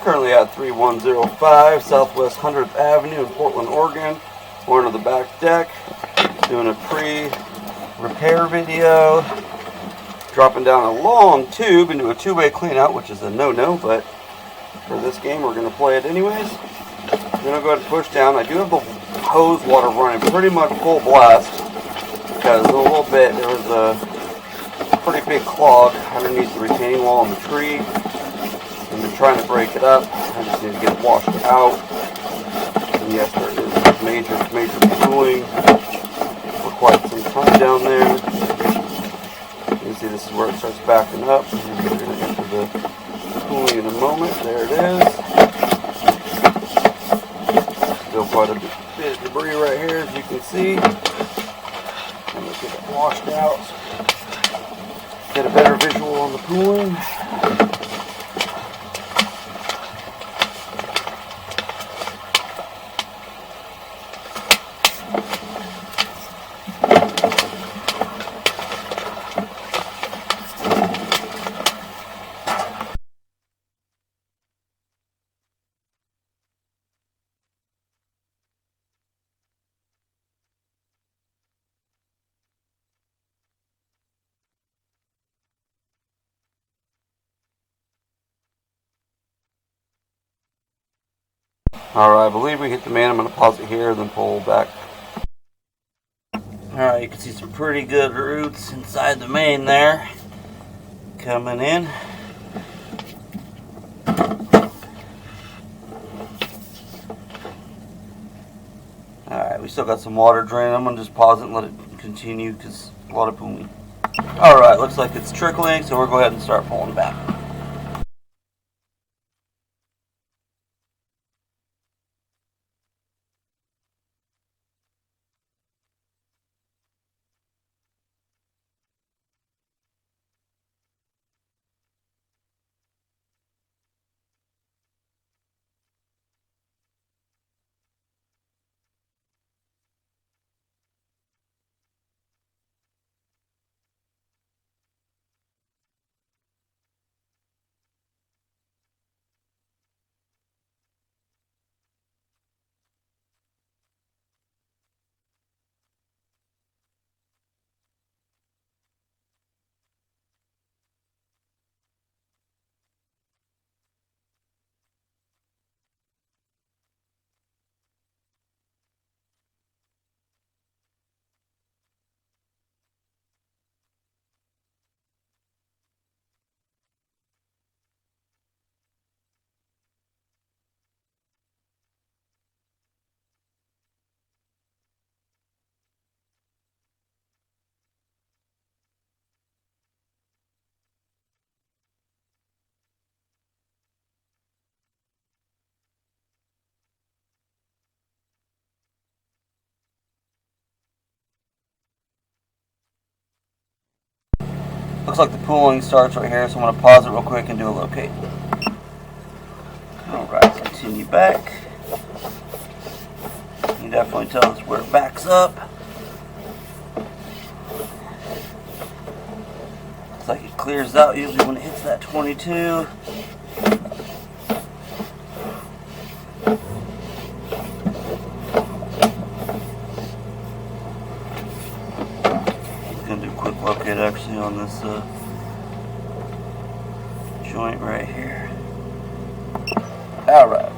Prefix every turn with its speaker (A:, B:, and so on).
A: Currently at 3105 Southwest 100th Avenue in Portland, Oregon. We're on the back deck, doing a pre-repair video. Dropping down a long tube into a two-way cleanout, which is a no-no, but for this game we're going to play it anyways. Then I'll go ahead and push down. I do have the hose water running pretty much full blast, because in a little bit there was a pretty big clog underneath the retaining wall in the tree. And I'm trying to break it up. I just need to get it washed out. And yes, there is major cooling for quite some time down there. You can see this is where it starts backing up. And we're going to enter the cooling in a moment. There it is. Still quite a bit of debris right here, as you can see. And let's get it washed out. Get a better visual on the cooling. Alright, I believe we hit the main. I'm going to pause it here, then pull back. Alright, you can see some pretty good roots inside the main there. Coming in. Alright, we still got some water draining. I'm going to just pause it and let it continue because a lot of pooling. Alright, looks like it's trickling, so we'll go ahead and start pulling back. Looks like the pooling starts right here, so I'm going to pause it real quick and do a locate. Alright, continue back. You can definitely tell it's where it backs up. Looks like it clears out usually when it hits that 22. Locate actually on this joint right here. Alright.